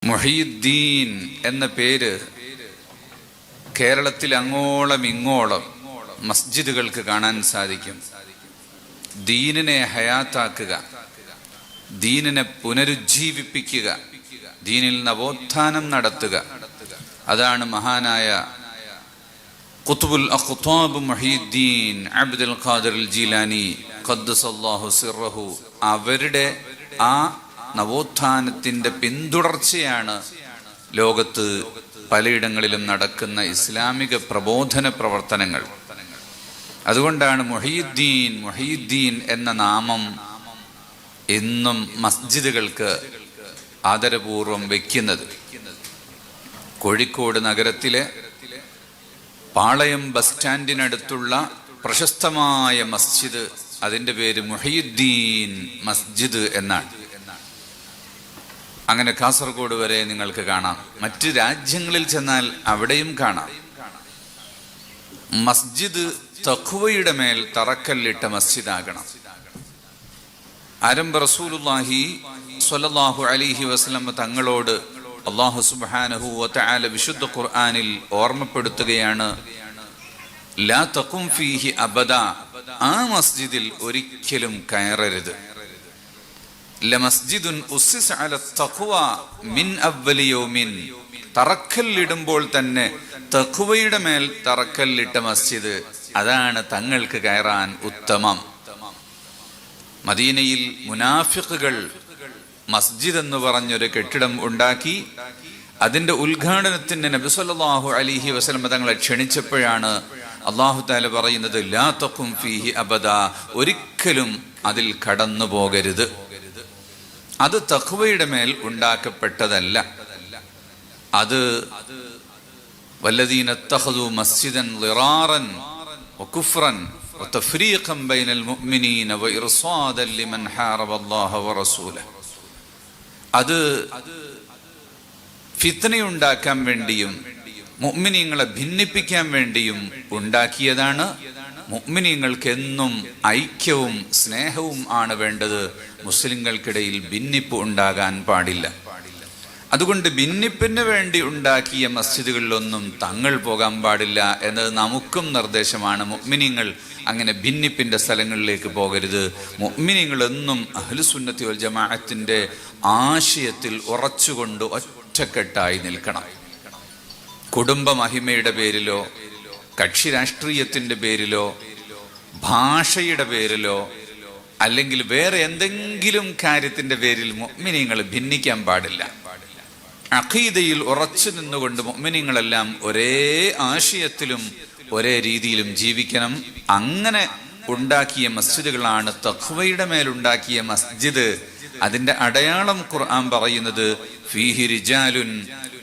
മുഹീദ്ദീൻ എന്ന പേര് കേരളത്തിൽ അങ്ങോളം ഇങ്ങോളം മസ്ജിദുകൾക്ക് കാണാൻ സാധിക്കും. ദീനിനെ ഹയാത്താക്കുക, ദീനിനെ പുനരുജ്ജീവിപ്പിക്കുക, ദീനിൽ നവോത്ഥാനം നടത്തുക, അതാണ് മഹാനായ ഖുത്ബുൽ അഖ്താബ് മുഹീദ്ദീൻ അബ്ദുൽ ഖാദിർ ജീലാനി ഖദ്ദസല്ലാഹു സിർറഹു അവരുടെ ആ നവോത്ഥാനത്തിന്റെ പിന്തുടർച്ചയാണ് ലോകത്ത് പലയിടങ്ങളിലും നടക്കുന്ന ഇസ്ലാമിക പ്രബോധന പ്രവർത്തനങ്ങൾ. അതുകൊണ്ടാണ് മുഹീദ്ദീൻ എന്ന നാമം എന്നും മസ്ജിദുകൾക്ക് ആദരപൂർവം വയ്ക്കുന്നത്. കോഴിക്കോട് നഗരത്തിലെ പാളയം ബസ് സ്റ്റാൻഡിനടുത്തുള്ള പ്രശസ്തമായ മസ്ജിദ്, അതിൻ്റെ പേര് മുഹീദ്ദീൻ മസ്ജിദ് എന്നാണ്. അങ്ങനെ കാസർഗോഡ് വരെ നിങ്ങൾക്ക് കാണാം. മറ്റ് രാജ്യങ്ങളിൽ ചെന്നാൽ അവിടെയും കാണാം. മസ്ജിദ് തഖ്വയുടെ മേൽ തറക്കല്ലിട്ട മസ്ജിദാകണം. ആരംഭ റസൂലുള്ളാഹി സ്വല്ലല്ലാഹു അലൈഹി വസല്ലം തങ്ങളോട് അല്ലാഹു സുബ്ഹാനഹു വ തആല വിശുദ്ധ ഖുർആനിൽ ഓർമ്മപ്പെടുത്തുകയാണ്, ലാ തഖും ഫീഹി അബദ, ആ മസ്ജിദിൽ ഒരിക്കലും കയറരുത്. ലമസ്ജിദുൻ ഉസ്സിസ അല തഖ്വ മിൻ അവ്വലി യൗമിൻ, തറക്കല്ലിടുമ്പോൾ തന്നെ തഖ്വയുടെ മേൽ തറക്കല്ലിട്ട മസ്ജിദ്, അതാണ് തങ്ങൾക്ക് കയറാൻ ഉത്തമം. മദീനയിൽ മുനാഫിഖുകൾ മസ്ജിദ് എന്ന് പറഞ്ഞൊരു കെട്ടിടം ഉണ്ടാക്കി അതിന്റെ ഉദ്ഘാടനത്തിന് നബി സല്ലല്ലാഹു അലൈഹി വസല്ലം തങ്ങളെ ക്ഷണിച്ചപ്പോഴാണ് അല്ലാഹു തആല പറയുന്നത്, ലാ തഖും ഫീഹി അബദ, ഒരിക്കലും അതിൽ കടന്നു പോകരുത്. അത് തഖ്വയുടെ മേൽ ഉണ്ടാക്കപ്പെട്ടതല്ല. അത് വല്ലദീന ഇത്തഖദു മസ്ജിദൻ ളിറാറൻ വകുഫ്റൻ വതഫ്രീഖൻ ബൈനൽ മുഅ്മിനീന വഇർസാദൻ ലിമൻ ഹാറബല്ലാഹ വറസൂലഹു, അത് ഫിത്നയുണ്ടാക്കാൻ വേണ്ടിയും മുഅ്മിനീങ്ങളെ ഭിന്നിപ്പിക്കാൻ വേണ്ടിയും ഉണ്ടാക്കിയതാണ്. മുഅ്മിനീങ്ങൾക്ക് എന്നും ഐക്യവും സ്നേഹവും ആണ് വേണ്ടത്. മുസ്ലിങ്ങൾക്കിടയിൽ ഭിന്നിപ്പ് ഉണ്ടാകാൻ പാടില്ല. അതുകൊണ്ട് ഭിന്നിപ്പിന് വേണ്ടി ഉണ്ടാക്കിയ മസ്ജിദുകളിലൊന്നും തങ്ങൾ പോകാൻ പാടില്ല എന്നത് നമുക്കും നിർദ്ദേശമാണ്. മുഅ്മിനീങ്ങൾ അങ്ങനെ ഭിന്നിപ്പിന്റെ സ്ഥലങ്ങളിലേക്ക് പോകരുത്. മുഅ്മിനീങ്ങൾ എന്നും അഹ്ലുസുന്നത്തി വൽ ജമാഅത്തിന്റെ ആശയത്തിൽ ഉറച്ചുകൊണ്ട് ഒറ്റക്കെട്ടായി നിൽക്കണം. കുടുംബ മഹിമയുടെ പേരിലോ കക്ഷി രാഷ്ട്രീയത്തിന്റെ പേരിലോ ഭാഷയുടെ പേരിലോ അല്ലെങ്കിൽ വേറെ എന്തെങ്കിലും കാര്യത്തിന്റെ പേരിൽ മുഅ്മിനീങ്ങൾ ഭിന്നിക്കാൻ പാടില്ല. അഖീദയിൽ ഉറച്ചു നിന്നുകൊണ്ട് മുഅ്മിനീങ്ങളെല്ലാം ഒരേ ആശയത്തിലും ഒരേ രീതിയിലും ജീവിക്കണം. അങ്ങനെ ഉണ്ടാക്കിയ മസ്ജിദുകളാണ് തഖ്വയുടെ മേലുണ്ടാക്കിയ മസ്ജിദ്. അതിന്റെ അടയാളം ഖുർആൻ പറയുന്നത് ഫീഹി റിജാലുൻ,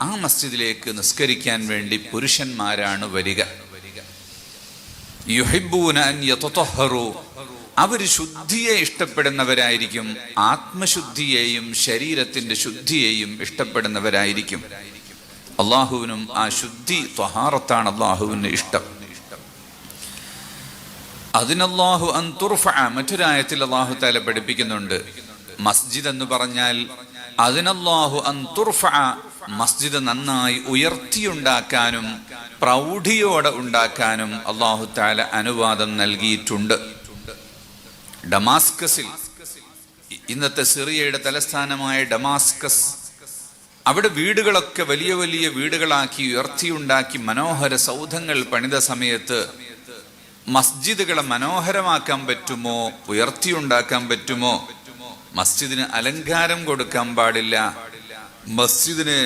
ആ മസ്ജിദിലേക്ക് നിസ്കരിക്കാൻ വേണ്ടി പുരുഷന്മാരാണ് വരിക. യുഹിബ്ബൂന അൻ യതതഹറു, അവര് ശുദ്ധിയെ ഇഷ്ടപ്പെടുന്നവരായിരിക്കും. ആത്മശുദ്ധിയെയും ശരീരത്തിന്റെ ശുദ്ധിയെയും ഇഷ്ടപ്പെടുന്നവരായിരിക്കും. അള്ളാഹുവിനും ആ ശുദ്ധി ത്വഹാറത്താണ് അള്ളാഹുവിന് ഇഷ്ടം. അതിനല്ലാഹു അൻ തുർഫഅ, മറ്റൊരായത്തിൽ അല്ലാഹു തആല പഠിപ്പിക്കുന്നുണ്ട്, മസ്ജിദ് എന്ന് പറഞ്ഞാൽ അതിനല്ലാഹു അൻ തുർഫഅ, മസ്ജിദ് നന്നായി ഉയർത്തിയുണ്ടാക്കാനും പ്രൗഢിയോടെ ഉണ്ടാക്കാനും അല്ലാഹു തആല അനുവാദം നൽകിയിട്ടുണ്ട്. ഡമാസ്കസിൽ, ഇന്നത്തെ സിറിയയുടെ തലസ്ഥാനമായ ഡമാസ്കസ്, അവിടെ വീടുകളൊക്കെ വലിയ വലിയ വീടുകളാക്കി ഉയർത്തിയുണ്ടാക്കി മനോഹര സൗധങ്ങൾ പണിത സമയത്ത് മസ്ജിദുകളെ മനോഹരമാക്കാൻ പറ്റുമോ, ഉയർത്തിയുണ്ടാക്കാൻ പറ്റുമോ? മസ്ജിദിന് അലങ്കാരം കൊടുക്കാൻ പാടില്ല, മസ്ജിദിന്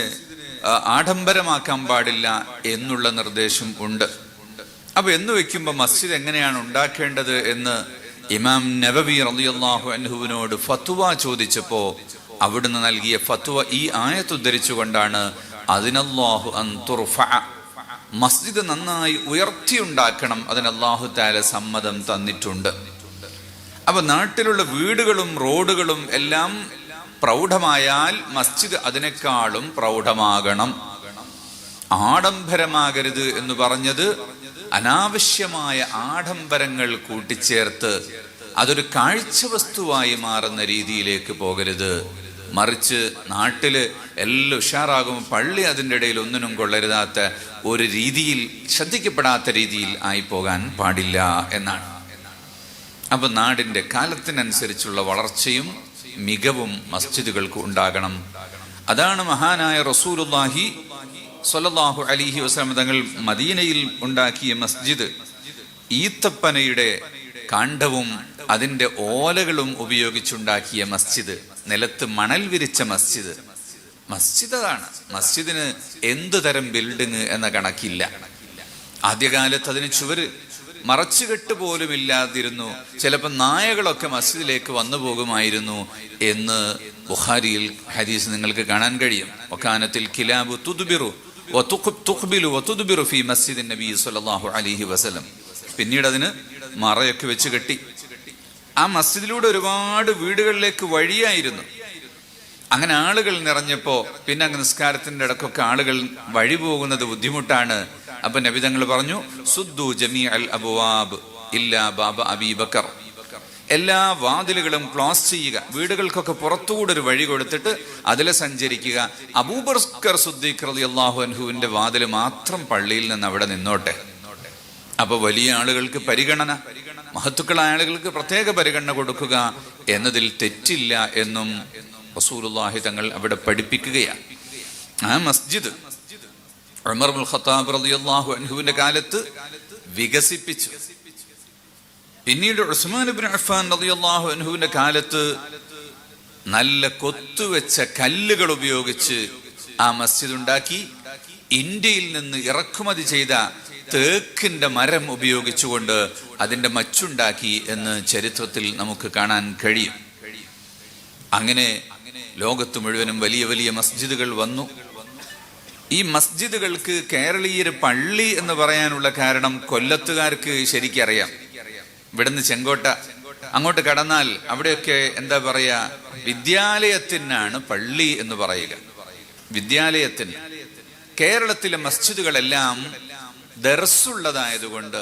ആഡംബരമാക്കാൻ പാടില്ല എന്നുള്ള നിർദ്ദേശം ഉണ്ട്. അപ്പൊ എന്ന് വെക്കുമ്പോ മസ്ജിദ് എങ്ങനെയാണ് ഉണ്ടാക്കേണ്ടത് എന്ന് ഇമാം നബവി റളിയല്ലാഹു അൻഹുവിനോട് ഫത്വ ചോദിച്ചപ്പോ അവിടുന്ന് നൽകിയ ഫത്വ ഈ ആയത്ത് ഉദ്ധരിച്ചുകൊണ്ടാണ്, അതിനല്ലാഹു അൻ തുർഫഅ, മസ്ജിദ് നന്നായി ഉയർത്തിയുണ്ടാക്കണം, അതിന് അല്ലാഹു തആല സമ്മതം തന്നിട്ടുണ്ട്. അപ്പൊ നാട്ടിലുള്ള വീടുകളും റോഡുകളും എല്ലാം പ്രൗഢമായാൽ മസ്ജിദ് അതിനേക്കാളും പ്രൗഢമാകണം. ആഡംബരമാകരുത് എന്ന് പറഞ്ഞത് അനാവശ്യമായ ആഡംബരങ്ങൾ കൂട്ടിച്ചേർത്ത് അതൊരു കാഴ്ച വസ്തുവായി മാറുന്ന രീതിയിലേക്ക് പോകരുത്. മറിച്ച് നാട്ടില് എല്ലാം ഉഷാറാകും, പള്ളി അതിൻ്റെ ഇടയിൽ ഒന്നിനും കൊള്ളരുതാത്ത ഒരു രീതിയിൽ, ശ്രദ്ധിക്കപ്പെടാത്ത രീതിയിൽ ആയി പോകാൻ പാടില്ല എന്നാണ്. അപ്പൊ നാടിന്റെ കാലത്തിനനുസരിച്ചുള്ള വളർച്ചയും മികവും മസ്ജിദുകൾക്ക് ഉണ്ടാകണം. അതാണ് മഹാനായ റസൂലുള്ളാഹി സ്വല്ലല്ലാഹു അലൈഹി വസല്ലം തങ്ങൾ മദീനയിൽ ഉണ്ടാക്കിയ മസ്ജിദ്. ഈത്തപ്പനയുടെ കാണ്ഡവും അതിന്റെ ഓലകളും ഉപയോഗിച്ചുണ്ടാക്കിയ മസ്ജിദ്, നിലത്ത് മണൽ വിരിച്ച മസ്ജിദ്. മസ്ജിദ് അതാണ്. മസ്ജിദിന് എന്തു തരം ബിൽഡിങ് എന്ന കണക്കില്ല. ആദ്യകാലത്ത് അതിന് ചുവര് മറച്ചുകെട്ട് പോലും ഇല്ലാതിരുന്നു. ചിലപ്പോൾ നായകളൊക്കെ മസ്ജിദിലേക്ക് വന്നു പോകുമായിരുന്നു എന്ന് ബുഖാരിയിൽ ഹദീസ് നിങ്ങൾക്ക് കാണാൻ കഴിയും. വകാനത്തിൽ കിലാബു തുദ്ബിറു വതുഖ്ബിലു വതുദ്ബിറു ഫീ മസ്ജിദി നബി സ്വല്ലല്ലാഹു അലൈഹി വസല്ലം. പിന്നീട് അതിന് മറയൊക്കെ വെച്ച് കെട്ടി. ആ മസ്ജിദിലൂടെ ഒരുപാട് വീടുകളിലേക്ക് വഴിയായിരുന്നു. അങ്ങനെ ആളുകൾ നിറഞ്ഞപ്പോ പിന്നെ അങ്ങ് നിസ്കാരത്തിന്റെ ഇടക്കൊക്കെ ആളുകൾ വഴി പോകുന്നത് ബുദ്ധിമുട്ടാണ്. അപ്പൊ നബി തങ്ങൾ പറഞ്ഞു, സുദ്ദു ജമീഅൽ അബ്വാബ് ഇല്ലാ ബാബ അബീ ബക്കർ. എല്ലാ വാതിലുകളും ക്ലോസ് ചെയ്യുക, വീടുകൾക്കൊക്കെ പുറത്തുകൂടെ ഒരു വഴി കൊടുത്തിട്ട് അതിലെ സഞ്ചരിക്കുക. അബൂബക്കർ സിദ്ദീഖ് റളിയല്ലാഹു അൻഹുവിന്റെ വാതിൽ മാത്രം പള്ളിയിൽ നിന്ന് അവിടെ നിന്നോട്ടെ. അപ്പൊ വലിയ ആളുകൾക്ക് പരിഗണന, മഹത്തുക്കളായ ആളുകൾക്ക് പ്രത്യേക പരിഗണന കൊടുക്കുക എന്നതിൽ തെറ്റില്ല എന്നും റസൂലുള്ളാഹി തങ്ങൾ അവിടെ പഠിപ്പിക്കുകയാണ്. ആ മസ്ജിദ് ഉമർ ഇബ്നുൽ ഖത്താബ് റളിയല്ലാഹു അൻഹുവിന്റെ കാലത്ത് വികസിപ്പിച്ചു. പിന്നീട് ഉസ്മാൻ ഇബ്നു അഫ്ഫാൻ റളിയല്ലാഹു അൻഹുവിന്റെ കാലത്ത് നല്ല കൊത്തുവെച്ച കല്ലുകൾ ഉപയോഗിച്ച് ആ മസ്ജിദ് ഉണ്ടാക്കി. ഇന്ത്യയിൽ നിന്ന് ഇറക്കുമതി ചെയ്ത തേക്കിന്റെ മരം ഉപയോഗിച്ചുകൊണ്ട് അതിന്റെ മച്ചുണ്ടാക്കി എന്ന് ചരിത്രത്തിൽ നമുക്ക് കാണാൻ കഴിയും. അങ്ങനെ ലോകത്ത് മുഴുവനും വലിയ വലിയ മസ്ജിദുകൾ വന്നു. ഈ മസ്ജിദുകൾക്ക് കേരളീയർ പള്ളി എന്ന് പറയാനുള്ള കാരണം കൊല്ലത്തുകാർക്ക് ശരിക്കറിയാം. ഇവിടുന്ന് ചെങ്കോട്ട അങ്ങോട്ട് കടന്നാൽ അവിടെയൊക്കെ എന്താ പറയാ, വിദ്യാലയത്തിനാണ് പള്ളി എന്ന് പറയുക. വിദ്യാലയത്തിന്. കേരളത്തിലെ മസ്ജിദുകളെല്ലാം ദർസുള്ളതായതുകൊണ്ട്,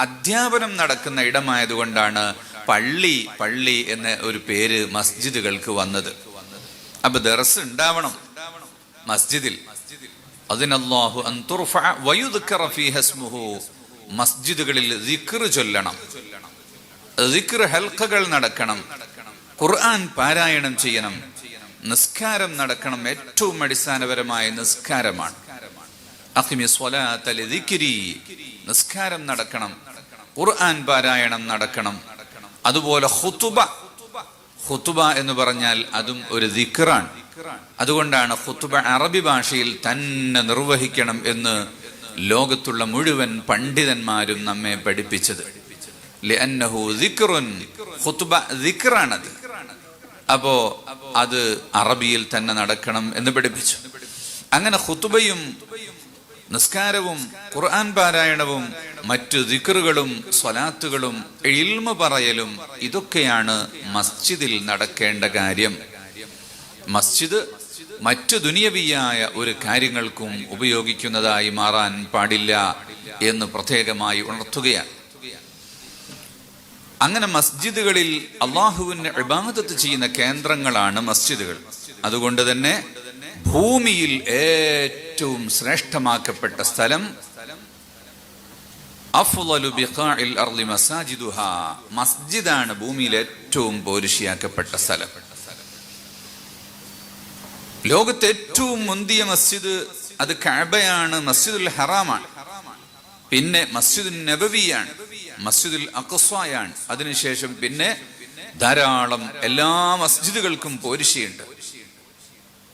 അധ്യാപനം നടക്കുന്ന ഇടമായതുകൊണ്ടാണ് പള്ളി പള്ളി എന്ന ഒരു പേര് മസ്ജിദുകൾക്ക് വന്നത്. അപ്പൊ ദർസ് ഉണ്ടാവണം മസ്ജിദിൽ. അതിനല്ലാഹു അൻ തുർഫഅ വയുദ്കറ ഫീഹ ഇസ്മുഹു. മസ്ജിദുകളിൽ ദിക്ർ ചൊല്ലണം, ദിക്ർ ഹൽഖകൾ നടക്കണം, ഖുർആൻ പാരായണം ചെയ്യണം, നിസ്കാരം നടക്കണം. ഏറ്റവും അടിസ്ഥാനപരമായ നിസ്കാരമാണ്. അഖിമി സ്വലാത്ത ലിദിക്രി. നിസ്കാരം നടക്കണം, ഖുർആൻ പാരായണം നടക്കണം. അതുപോലെ ഖുതുബ. ഖുതുബ എന്ന് പറഞ്ഞാൽ അതും ഒരു ദിക്റാണ്. അതുകൊണ്ടാണ് ഖുതുബ അറബി ഭാഷയിൽ തന്നെ നിർവഹിക്കണം എന്ന് ലോകത്തുള്ള മുഴുവൻ പണ്ഡിതന്മാരും നമ്മെ പഠിപ്പിച്ചത്. ലിഅന്നഹു ദിക്റുൻ. ഖുതുബ ദിക്റാണത്. അപ്പോ അത് അറബിയിൽ തന്നെ നടക്കണം എന്ന് പഠിപ്പിച്ചു. അങ്ങനെ ഖുതുബയും നിസ്കാരവും ഖുർആൻ പാരായണവും മറ്റു ദിക്റുകളും സ്വലാത്തുകളും ഇൽമു പറയലും ഇതൊക്കെയാണ് മസ്ജിദിൽ നടക്കേണ്ട കാര്യം. മസ്ജിദ് മറ്റു ദുനിയവിയായ ഒരു കാര്യങ്ങൾക്കും ഉപയോഗിക്കുന്നതായി മാറാൻ പാടില്ല എന്ന് പ്രത്യേകമായി ഉണർത്തുകയാണ്. അങ്ങനെ മസ്ജിദുകളിൽ അള്ളാഹുവിന് ഇബാദത്ത് ചെയ്യുന്ന കേന്ദ്രങ്ങളാണ് മസ്ജിദുകൾ. അതുകൊണ്ട് തന്നെ ഭൂമിയിൽ ഏറ്റവും ശ്രേഷ്ഠമാക്കപ്പെട്ട സ്ഥലം അഫ്ളലു ബിഖാഇൽ അർളി മസാജിദുഹാ. മസ്ജിദാണ് ഭൂമിയിൽ ഏറ്റവും പോരിശിയാക്കപ്പെട്ട സ്ഥലം. ലോകത്തെ ഏറ്റവും മുന്തിയ മസ്ജിദ് അത് കഅബയാണ്, മസ്ജിദുൽ ഹറാമാണ്. പിന്നെ മസ്ജിദുൽ നബവിയാണ്, മസ്ജിദുൽ അഖ്സയാണ്. അതിനുശേഷം പിന്നെ ധാരാളം എല്ലാ മസ്ജിദുകൾക്കും പോരിശയുണ്ട്.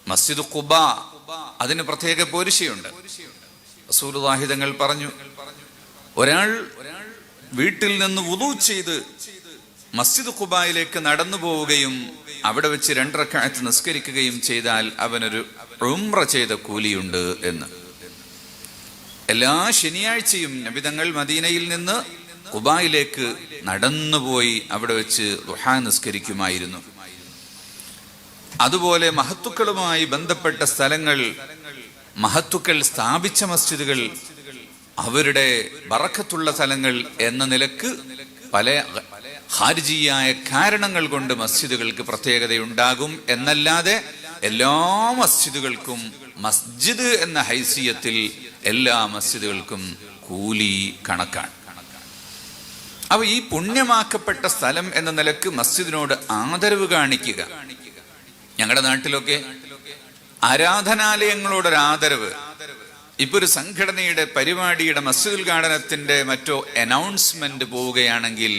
മസ്ജിദ് ഖുബ, അതിന് പ്രത്യേക പോരിശയുണ്ട്. റസൂലുള്ളാഹി തങ്ങൾ പറഞ്ഞു, ഒരാൾ വീട്ടിൽ നിന്ന് വുളൂ ചെയ്ത് മസ്ജിദ് ഖുബയിലേക്ക് നടന്നു പോവുകയും അവിടെ വെച്ച് 2 റക്അത്ത് നിസ്കരിക്കുകയും ചെയ്താൽ അവനൊരു ഉംറ ചെയ്ത കൂലിയുണ്ട് എന്ന്. എല്ലാ ശനിയാഴ്ചയും നബി തങ്ങൾ മദീനയിൽ നിന്ന് ഖുബയിലേക്ക് നടന്നുപോയി അവിടെ വെച്ച് ദുഹാ നിസ്കരിക്കുമായിരുന്നു. അതുപോലെ മഹത്തുക്കളുമായി ബന്ധപ്പെട്ട സ്ഥലങ്ങൾ, മഹത്തുക്കൾ സ്ഥാപിച്ച മസ്ജിദുകൾ, അവരുടെ ബറക്കത്തുള്ള സ്ഥലങ്ങൾ എന്ന നിലക്ക് പല ഖാരിജിയായ കാരണങ്ങൾ കൊണ്ട് മസ്ജിദുകൾക്ക് പ്രത്യേകതയുണ്ടാകും എന്നല്ലാതെ എല്ലാ മസ്ജിദുകൾക്കും മസ്ജിദ് എന്ന ഹൈസിയത്തിൽ എല്ലാ മസ്ജിദുകൾക്കും കൂലി കണക്കാണ്. അപ്പൊ ഈ പുണ്യമാക്കപ്പെട്ട സ്ഥലം എന്ന നിലക്ക് മസ്ജിദിനോട് ആദരവ് കാണിക്കുക. ഞങ്ങളുടെ നാട്ടിലൊക്കെ ആരാധനാലയങ്ങളോടൊരു ആദരവ്, ഇപ്പൊ ഒരു സംഘടനയുടെ പരിപാടിയുടെ മസ്ജിദ് ഉദ്ഘാടനത്തിന്റെ മറ്റോ അനൗൺസ്മെന്റ് പോവുകയാണെങ്കിൽ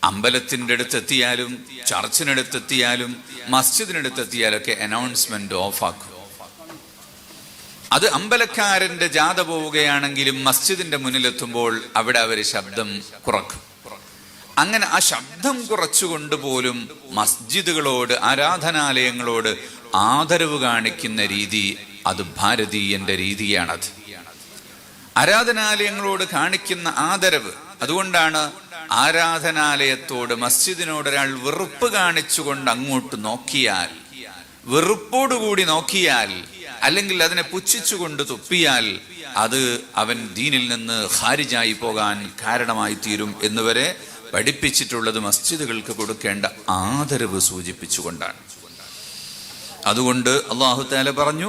അമ്പലത്തിന്റെ അടുത്തെത്തിയാലും ചർച്ചിനടുത്തെത്തിയാലും മസ്ജിദിനടുത്തെത്തിയാലും ഒക്കെ അനൗൺസ്മെന്റ് ഓഫാക്കും. അത് അമ്പലക്കാരന്റെ ജാഥ പോവുകയാണെങ്കിലും മസ്ജിദിന്റെ മുന്നിലെത്തുമ്പോൾ അവിടെ അവർ ശബ്ദം കുറക്കും. അങ്ങനെ ആ ശബ്ദം കുറച്ചുകൊണ്ട് പോലും മസ്ജിദുകളോട് ആരാധനാലയങ്ങളോട് ആദരവ് കാണിക്കുന്ന രീതി അത് ഭാരതീയന്റെ രീതിയാണത്. ആരാധനാലയങ്ങളോട് കാണിക്കുന്ന ആദരവ്, അതുകൊണ്ടാണ് ആരാധനാലയത്തോട് മസ്ജിദിനോട് ഒരാൾ വെറുപ്പ് കാണിച്ചുകൊണ്ട് അങ്ങോട്ട് നോക്കിയാൽ, വെറുപ്പോടുകൂടി നോക്കിയാൽ, അല്ലെങ്കിൽ അതിനെ പുച്ഛിച്ചുകൊണ്ട് തുപ്പിയാൽ അത് അവൻ ദീനിൽ നിന്ന് ഖാരിജായി പോകാൻ കാരണമായി തീരും എന്നുവരെ പഠിപ്പിച്ചിട്ടുള്ളത് മസ്ജിദുകൾക്ക് കൊടുക്കേണ്ട ആദരവ് സൂചിപ്പിച്ചുകൊണ്ടാണ്. അതുകൊണ്ട് അല്ലാഹു തആല പറഞ്ഞു,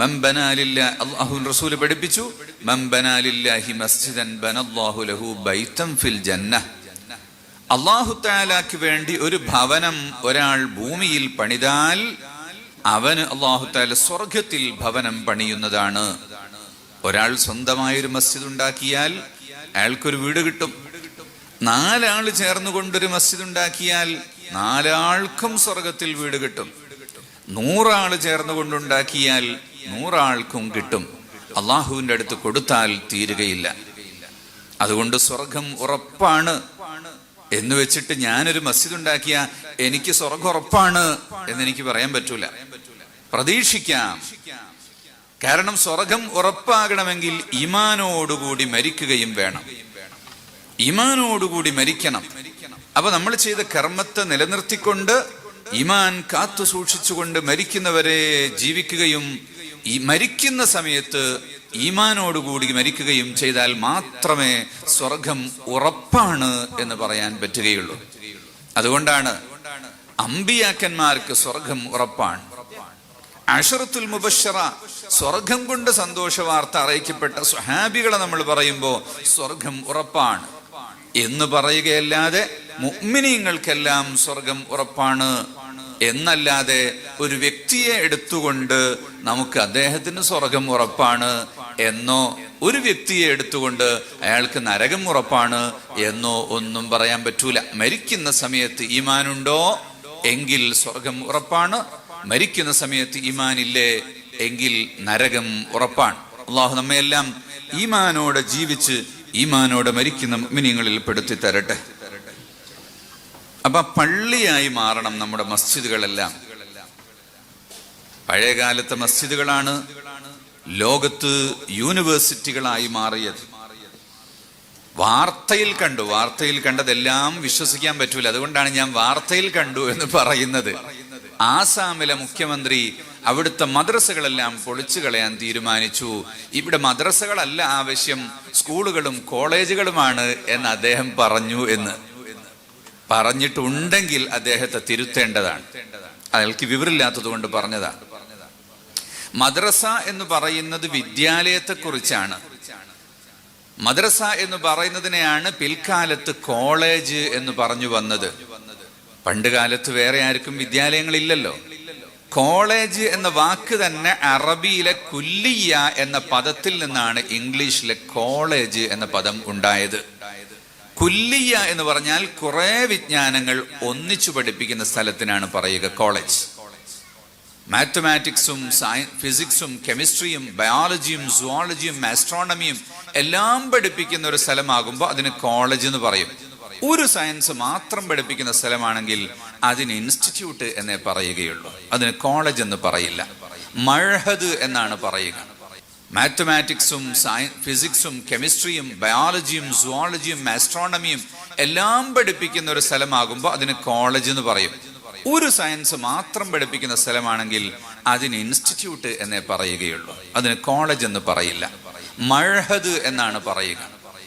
മൻ ബനാ ലില്ലാഹി, അല്ലാഹു റസൂൽ പഠിപ്പിച്ചു, മൻ ബനാ ലില്ലാഹി മസ്ജിദൻ ബനല്ലാഹു ലഹു ബൈതൻ ഫിൽ ജന്നഹ്. അല്ലാഹു തആലക്ക് വേണ്ടി ഒരു ഭവനം ഒരാൾ ഭൂമിയിൽ പണിതാൽ അവന് അല്ലാഹു തആല സ്വർഗ്ഗത്തിൽ ഭവനം പണിയുന്നതാണ്. ഒരാൾ സ്വന്തമായൊരു മസ്ജിദ് ഉണ്ടാക്കിയാൽ അയാൾക്കൊരു വീട് കിട്ടും. 4 ആൾ ചേർന്നുകൊണ്ടൊരു മസ്ജിദ് ഉണ്ടാക്കിയാൽ 4 ആൾക്കും സ്വർഗത്തിൽ വീട് കിട്ടും. 100 ആൾ ചേർന്നുകൊണ്ടുണ്ടാക്കിയാൽ 100 ആൾക്കും കിട്ടും. അള്ളാഹുവിന്റെ അടുത്ത് കൊടുത്താൽ തീരുകയില്ല. അതുകൊണ്ട് സ്വർഗം ഉറപ്പാണ് എന്ന് വെച്ചിട്ട് ഞാനൊരു മസ്ജിദ് ഉണ്ടാക്കിയ എനിക്ക് സ്വർഗം ഉറപ്പാണ് എന്നെനിക്ക് പറയാൻ പറ്റൂല. പ്രതീക്ഷിക്കാം. കാരണം സ്വർഗം ഉറപ്പാകണമെങ്കിൽ ഈമാനോടുകൂടി മരിക്കുകയും വേണം. ഈമാനോടുകൂടി മരിക്കണം. അപ്പൊ നമ്മൾ ചെയ്ത കർമ്മത്തെ നിലനിർത്തിക്കൊണ്ട് ഈമാൻ കാത്തു സൂക്ഷിച്ചുകൊണ്ട് മരിക്കുന്നവരെ ജീവിക്കുകയും ഈ മരിക്കുന്ന സമയത്ത് ഈമാനോടുകൂടി മരിക്കുകയും ചെയ്താൽ മാത്രമേ സ്വർഗം ഉറപ്പാണ് എന്ന് പറയാൻ പറ്റുകയുള്ളൂ. അതുകൊണ്ടാണ് അമ്പിയാക്കന്മാർക്ക് സ്വർഗം ഉറപ്പാണ്. അശറത്തുൽ മുബശ്ശറ, സ്വർഗം കൊണ്ട് സന്തോഷ വാർത്ത അറിയിക്കപ്പെട്ട സ്വഹാബികളെ നമ്മൾ പറയുമ്പോൾ സ്വർഗം ഉറപ്പാണ് എന്ന് പറയുകയല്ലാതെ മുഅ്മിനീങ്ങൾക്കെല്ലാം സ്വർഗം ഉറപ്പാണ് എന്നല്ലാതെ ഒരു വ്യക്തിയെ എടുത്തുകൊണ്ട് നമുക്ക് അദ്ദേഹത്തിന് സ്വർഗം ഉറപ്പാണ് എന്നോ ഒരു വ്യക്തിയെ എടുത്തുകൊണ്ട് അയാൾക്ക് നരകം ഉറപ്പാണ് എന്നോ ഒന്നും പറയാൻ പറ്റൂല. മരിക്കുന്ന സമയത്ത് ഈമാനുണ്ടോ എങ്കിൽ സ്വർഗം ഉറപ്പാണ്, മരിക്കുന്ന സമയത്ത് ഈമാനില്ലേ എങ്കിൽ നരകം ഉറപ്പാണ്. അല്ലാഹു നമ്മയെല്ലാം ഈമാനോടെ ജീവിച്ച് ഈമാനോടെ മരിക്കുന്ന മുഅ്മിനീങ്ങളിൽ പെടുത്തി തരട്ടെ. അപ്പൊ പള്ളിയായി മാറണം നമ്മുടെ മസ്ജിദുകളെല്ലാം. പഴയകാലത്തെ മസ്ജിദുകളാണ് ലോകത്ത് യൂണിവേഴ്സിറ്റികളായി മാറിയത്. വാർത്തയിൽ കണ്ടതെല്ലാം വിശ്വസിക്കാൻ പറ്റൂല. അതുകൊണ്ടാണ് ഞാൻ വാർത്തയിൽ കണ്ടു എന്ന് പറയുന്നത്. ആസാമിലെ മുഖ്യമന്ത്രി അവിടുത്തെ മദ്രസകളെല്ലാം പൊളിച്ചു കളയാൻ തീരുമാനിച്ചു. ഇവിടെ മദ്രസകളല്ല ആവശ്യം, സ്കൂളുകളും കോളേജുകളുമാണ് എന്ന് അദ്ദേഹം പറഞ്ഞു എന്ന് പറഞ്ഞിട്ടുണ്ടെങ്കിൽ അദ്ദേഹത്തെ തിരുത്തേണ്ടതാണ്. അയാൾക്ക് വിവരമില്ലാത്തത് കൊണ്ട് പറഞ്ഞതാ. മദ്രസ എന്ന് പറയുന്നത് വിദ്യാലയത്തെ കുറിച്ചാണ്. മദ്രസ എന്ന് പറയുന്നതിനെയാണ് പിൽക്കാലത്ത് കോളേജ് എന്ന് പറഞ്ഞു വന്നത്. പണ്ട് കാലത്ത് വേറെ ആർക്കും വിദ്യാലയങ്ങളില്ലല്ലോ. കോളേജ് എന്ന വാക്ക് തന്നെ അറബിയിലെ കുല്ലിയ എന്ന പദത്തിൽ നിന്നാണ് ഇംഗ്ലീഷിലെ കോളേജ് എന്ന പദം ഉണ്ടായത്. കുല്ലിയ എന്ന് പറഞ്ഞാൽ കുറെ വിജ്ഞാനങ്ങൾ ഒന്നിച്ചു പഠിപ്പിക്കുന്ന സ്ഥലത്തിനാണ് പറയുക കോളേജ്. മാത്തമാറ്റിക്സും ഫിസിക്സും കെമിസ്ട്രിയും ബയോളജിയും സുവോളജിയും ആസ്ട്രോണമിയും എല്ലാം പഠിപ്പിക്കുന്ന ഒരു സ്ഥലമാകുമ്പോൾ അതിന് കോളേജ് എന്ന് പറയും. ഒരു സയൻസ് മാത്രം പഠിപ്പിക്കുന്ന സ്ഥലമാണെങ്കിൽ അതിന് ഇൻസ്റ്റിറ്റ്യൂട്ട് എന്നേ പറയുകയുള്ളൂ, അതിന് കോളേജ് എന്ന് പറയില്ല. മഅ്ഹദ് എന്നാണ് പറയുക. മാത്തമാറ്റിക്സും ഫിസിക്സും കെമിസ്ട്രിയും ബയോളജിയും സുവോളജിയും ആസ്ട്രോണമിയും എല്ലാം പഠിപ്പിക്കുന്ന ഒരു സ്ഥലമാകുമ്പോൾ അതിന് കോളേജ് എന്ന് പറയും. ഒരു സയൻസ് മാത്രം പഠിപ്പിക്കുന്ന സ്ഥലമാണെങ്കിൽ അതിന് ഇൻസ്റ്റിറ്റ്യൂട്ട് എന്നേ പറയുകയുള്ളൂ, അതിന് കോളേജ് എന്ന് പറയില്ല. മഅ്ഹദ് എന്നാണ് പറയുക.